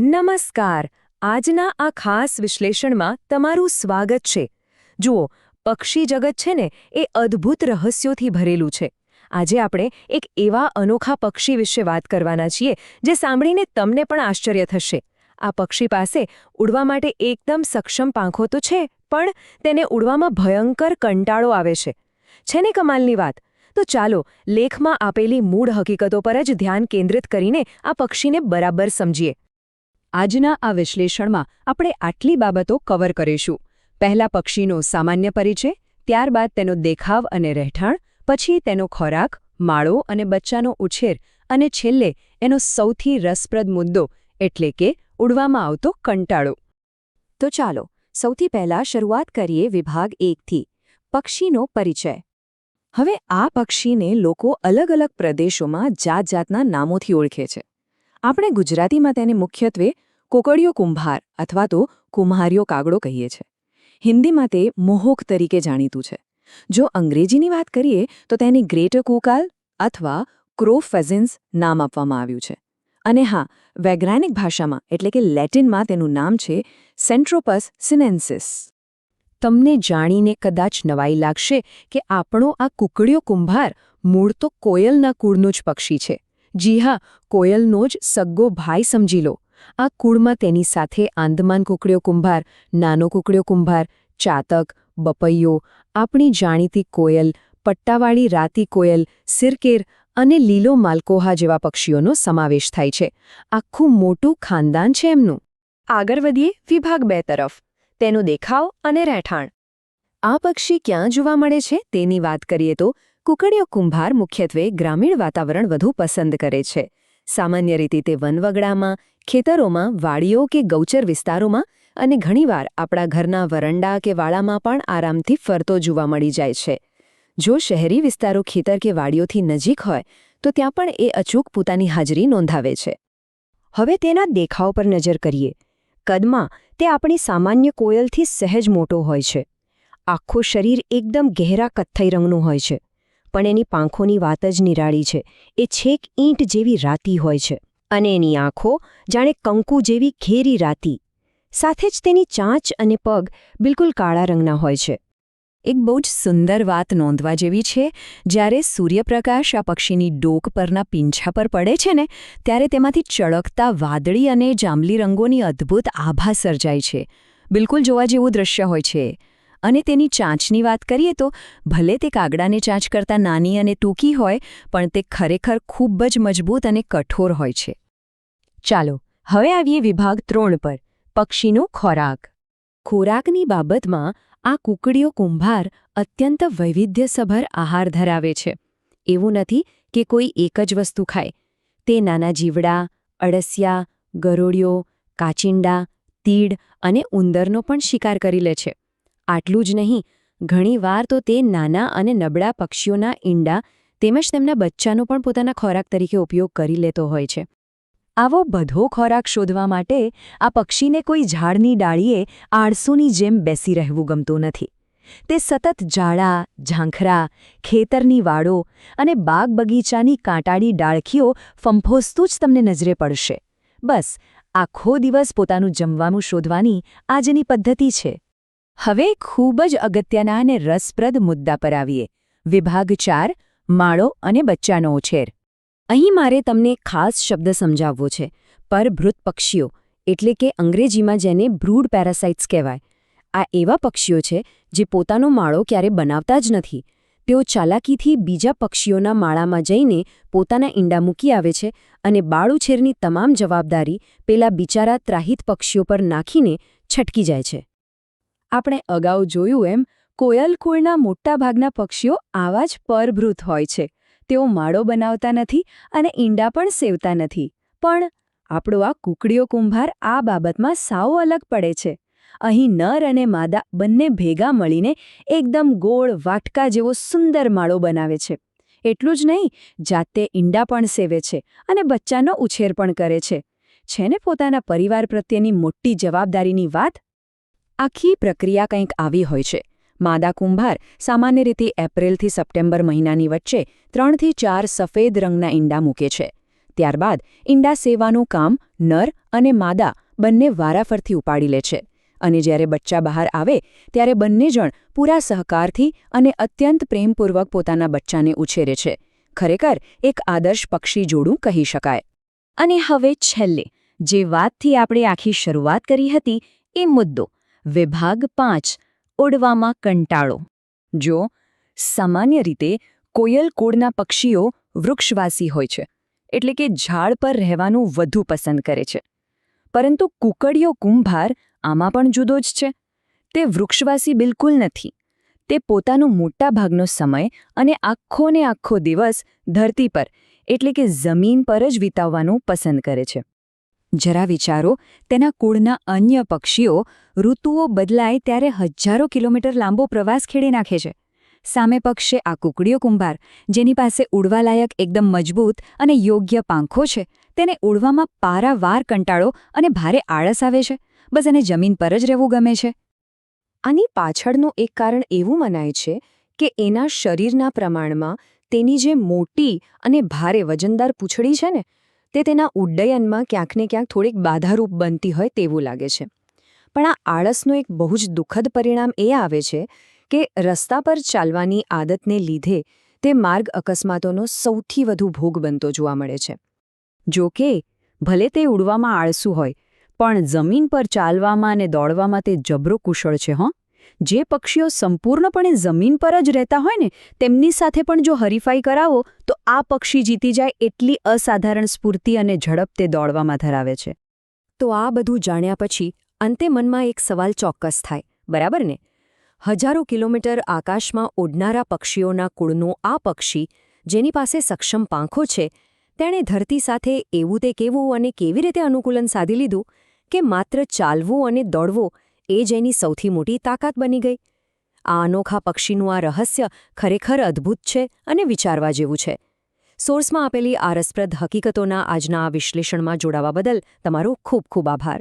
નમસ્કાર. આજના આ ખાસ વિશ્લેષણમાં તમારું સ્વાગત છે. જુઓ, પક્ષી જગત છે ને એ અદ્ભુત રહસ્યોથી ભરેલું છે. આજે આપણે એક એવા અનોખા પક્ષી વિશે વાત કરવાના છીએ જે સાંભળીને તમને પણ આશ્ચર્ય થશે. આ પક્ષી પાસે ઉડવા માટે એકદમ સક્ષમ પાંખો તો છે, પણ તેને ઉડવામાં ભયંકર કંટાળો આવે છે. છે ને કમાલની વાત? તો ચાલો લેખમાં આપેલી મૂળ હકીકતો પર જ ધ્યાન કેન્દ્રિત કરીને આ પક્ષીને બરાબર સમજીએ. આજના આ વિશ્લેષણમાં આપણે આટલી બાબતો કવર કરીશું. પહેલા પક્ષીનો સામાન્ય પરિચય, ત્યારબાદ તેનો દેખાવ અને રહેઠાણ, પછી તેનો ખોરાક, માળો અને બચ્ચાનો ઉછેર, અને છેલ્લે એનો સૌથી રસપ્રદ મુદ્દો એટલે કે ઉડવામાં આવતો કંટાળો. તો ચાલો સૌથી પહેલા શરૂઆત કરીએ વિભાગ 1થી, પક્ષીનો પરિચય. હવે આ પક્ષીને લોકો અલગ અલગ પ્રદેશોમાં જાતજાતના નામોથી ઓળખે છે. આપણે ગુજરાતીમાં તેને મુખ્યત્વે કોકડિયો કુંભાર અથવા તો કુમ્હારિયો કાગડો કહીએ છીએ. હિન્દીમાં તે મોહક તરીકે જાણીતું છે. જો અંગ્રેજીની વાત કરીએ તો તેને ગ્રેટર કુકાલ અથવા ક્રો ફેઝન્સ નામ આપવામાં આવ્યું છે. અને હા, વૈજ્ઞાનિક ભાષામાં એટલે કે લેટિનમાં તેનું નામ છે સેન્ટ્રોપસ સિનેન્સિસ. તમને જાણીને કદાચ નવાઈ લાગશે કે આપણો આ કુકડિયો કુંભાર મૂળ તો કોયલના કુળનું જ પક્ષી છે. જી હા, કોયલનો જ સગ્ગો ભાઈ સમજી લો. આ કુળમાં તેની સાથે આંદમાન કુકડિયો કુંભાર, નાનો કુકડિયો કુંભાર, ચાતક, બપૈયો, આપણી જાણીતી કોયલ, પટ્ટાવાળી રાતી કોયલ, સિરકેર અને લીલો માલકોહા જેવા પક્ષીઓનો સમાવેશ થાય છે. આખું મોટું ખાનદાન છે એમનું. આગળ વધીએ વિભાગ 2 તરફ, તેનો દેખાવ અને રહેઠાણ. આ પક્ષી ક્યાં જોવા મળે છે તેની વાત કરીએ તો કુકડિયો કુંભાર મુખ્યત્વે ગ્રામીણ વાતાવરણ વધુ પસંદ કરે છે. સામાન્ય રીતે તે વનવગડામાં, ખેતરોમાં, વાડીઓ કે ગૌચર વિસ્તારોમાં અને ઘણીવાર આપણા ઘરના વરંડા કે વાડામાં પણ આરામથી ફરતો જોવા મળી જાય છે. જો શહેરી વિસ્તારો ખેતર કે વાડીઓથી નજીક હોય તો ત્યાં પણ એ અચૂક પોતાની હાજરી નોંધાવે છે. હવે તેના દેખાવ પર નજર કરીએ. કદમાં તે આપણી સામાન્ય કોયલથી સહેજ મોટો હોય છે. આખું શરીર એકદમ ગહેરા કથ્થઈ રંગનું હોય છે. પણ એની પાંખોની વાત જ નિરાળી છે. એ છેક ઈંટ જેવી રાતી હોય છે. અને એની આંખો જાણે કંકુ જેવી ઘેરી રાતી. સાથે જ તેની ચાંચ અને પગ બિલકુલ કાળા રંગના હોય છે. એક બહુ જ સુંદર વાત નોંધવા જેવી છે, જ્યારે સૂર્યપ્રકાશ આ પક્ષીની ડોક પરના પીંછા પર પડે છે ને, ત્યારે તેમાંથી ચળકતા વાદળી અને જાંબલી રંગોની અદ્ભુત આભા સર્જાય છે. બિલકુલ જોવા જેવું દ્રશ્ય હોય છે. અને તેની ચાંચની વાત કરીએ તો ભલે તે કાગડાની ચાંચ કરતાં નાની અને ટૂંકી હોય, પણ તે ખરેખર ખૂબ જ મજબૂત અને કઠોર હોય છે. ચાલો હવે આવીએ વિભાગ 3 પર, પક્ષીનો ખોરાક. ખોરાકની બાબતમાં આ કુકડિયો કુંભાર અત્યંત વૈવિધ્યસભર આહાર ધરાવે છે. એવું નથી કે કોઈ એક જ વસ્તુ ખાય. તે નાના જીવડા, અળસિયા, ગરોળીઓ, કાચિંડા, તીડ અને ઉંદરનો પણ શિકાર કરી લે છે. આટલું જ નહીં, ઘણીવાર તો તે નાના અને નબળા પક્ષીઓના ઈંડા તેમજ તેમના બચ્ચાનો પણ પોતાના ખોરાક તરીકે ઉપયોગ કરી લેતો હોય છે. આવો બધો ખોરાક શોધવા માટે આ પક્ષીને કોઈ ઝાડની ડાળીએ આળસુની જેમ બેસી રહેવું ગમતું નથી. તે સતત ઝાડા, ઝાંખરા, ખેતરની વાડો અને બાગ બગીચાની કાંટાળી ડાળખીઓ ફંફોસતું જ તમને નજરે પડશે. બસ આખો દિવસ પોતાનું જમવાનું શોધવાની આજની પદ્ધતિ છે. હવે ખૂબ જ અગત્યના અને રસપ્રદ મુદ્દા પર આવીએ. વિભાગ 4, માળો અને બચ્ચાનો ઉછેર. અહીં મારે તમને ખાસ શબ્દ સમજાવવો છે. પરભૃત પક્ષીઓ એટલે કે અંગ્રેજીમાં જેને બ્રૂડ પેરાસાઇટ્સ કહેવાય. આ એવા પક્ષીઓ છે જે પોતાનો માળો ક્યારે બનાવતા જ નથી. તેઓ ચાલાકીથી બીજા પક્ષીઓના માળામાં જઈને પોતાના ઈંડા મૂકી આવે છે અને બાળઉછેરની તમામ જવાબદારી પેલા બિચારા ત્રાહિત પક્ષીઓ પર નાખીને છટકી જાય છે. આપણે અગાઉ જોયું એમ કોયલ કુળના મોટાભાગના પક્ષીઓ આવા જ પરભૃત હોય છે. તેઓ માળો બનાવતા નથી અને ઈંડા પણ સેવતા નથી. પણ આપણો આ કુકડિયો કુંભાર આ બાબતમાં સાવ અલગ પડે છે. અહીં નર અને માદા બંને ભેગા મળીને એકદમ ગોળ વાટકા જેવો સુંદર માળો બનાવે છે. એટલું જ નહીં, જાતે ઈંડા પણ સેવે છે અને બચ્ચાનો ઉછેર પણ કરે છે. છે ને પોતાના પરિવાર પ્રત્યેની મોટી જવાબદારીની વાત? આખી પ્રક્રિયા કંઈક આવી હોય છે. માદા કુંભાર સામાન્ય રીતે એપ્રિલથી સપ્ટેમ્બર મહિનાની વચ્ચે 3 થી 4 સફેદ રંગના ઈંડા મૂકે છે. ત્યારબાદ ઈંડા સેવાનું કામ નર અને માદા બંને વારાફરતી ઉપાડી લે છે અને જ્યારે બચ્ચા બહાર આવે ત્યારે બંને જણ પૂરા સહકારથી અને અત્યંત પ્રેમપૂર્વક પોતાના બચ્ચાને ઉછેરે છે. ખરેખર એક આદર્શ પક્ષી જોડું કહી શકાય. અને હવે છેલ્લે જે વાતથી આપણે આખી શરૂઆત કરી હતી એ મુદ્દો વિભાગ 5 ઉડવામાં કંટાળો. જો સામાન્ય રીતે કોયલ કુળના પક્ષીઓ વૃક્ષવાસી હોય છે, એટલે કે ઝાડ પર રહેવાનું વધુ પસંદ કરે છે. પરંતુ કુકડીયો કુંભાર આમાં પણ જુદો જ છે. તે વૃક્ષવાસી બિલકુલ નથી. તે પોતાનો મોટાભાગનો સમય અને આખો દિવસ ધરતી પર એટલે કે જમીન પર જ વિતાવવાનું પસંદ કરે છે. જરા વિચારો, તેના કુળના અન્ય પક્ષીઓ ઋતુઓ બદલાય ત્યારે હજારો કિલોમીટર લાંબો પ્રવાસ ખેડી નાખે છે. સામે પક્ષે આ કુકડીયો કુંભાર, જેની પાસે ઉડવાલાયક એકદમ મજબૂત અને યોગ્ય પાંખો છે, તેને ઉડવામાં પારાવાર કંટાળો અને ભારે આળસ આવે છે. બસ એને જમીન પર જ રહેવું ગમે છે. આની પાછળનું એક કારણ એવું મનાય છે કે એના શરીરના પ્રમાણમાં તેની જે મોટી અને ભારે વજનદાર પૂંછડી છે ને, તે તેના ઉડ્ડયનમાં ક્યાંક ને ક્યાંક થોડીક બાધારૂપ બનતી હોય તેવું લાગે છે. પણ આ આળસનું એક બહુ જ દુઃખદ પરિણામ એ આવે છે કે રસ્તા પર ચાલવાની આદતને લીધે તે માર્ગ અકસ્માતોનો સૌથી વધુ ભોગ બનતો જોવા મળે છે. જો કે ભલે તે ઉડવામાં આળસુ હોય, પણ જમીન પર ચાલવામાં અને દોડવામાં તે જબરો કુશળ છે. જે પક્ષીઓ સંપૂર્ણપણે જમીન પર જ રહેતા હોય ને, તેમની સાથે પણ જો હરીફાઈ કરાવો તો આ પક્ષી જીતી જાય એટલી અસાધારણ સ્ફૂર્તિ અને ઝડપ તે દોડવામાં ધરાવે છે. તો આ બધું જાણ્યા પછી અંતે મનમાં એક સવાલ ચોક્કસ થાય, બરાબર ને? હજારો કિલોમીટર આકાશમાં ઉડનારા પક્ષીઓના કુળનું આ પક્ષી, જેની પાસે સક્ષમ પાંખો છે, તેણે ધરતી સાથે એવું તે કેવું અને કેવી રીતે અનુકૂલન સાધી લીધું કે માત્ર ચાલવું અને દોડવું એ જ એની સૌથી મોટી તાકાત બની ગઈ. આ અનોખા પક્ષીનું આ રહસ્ય ખરેખર અદ્ભુત છે અને વિચારવા જેવું છે. સોર્સમાં આપેલી આ રસપ્રદ હકીકતોના આજના આ વિશ્લેષણમાં જોડાવા બદલ તમારો ખૂબ ખૂબ આભાર.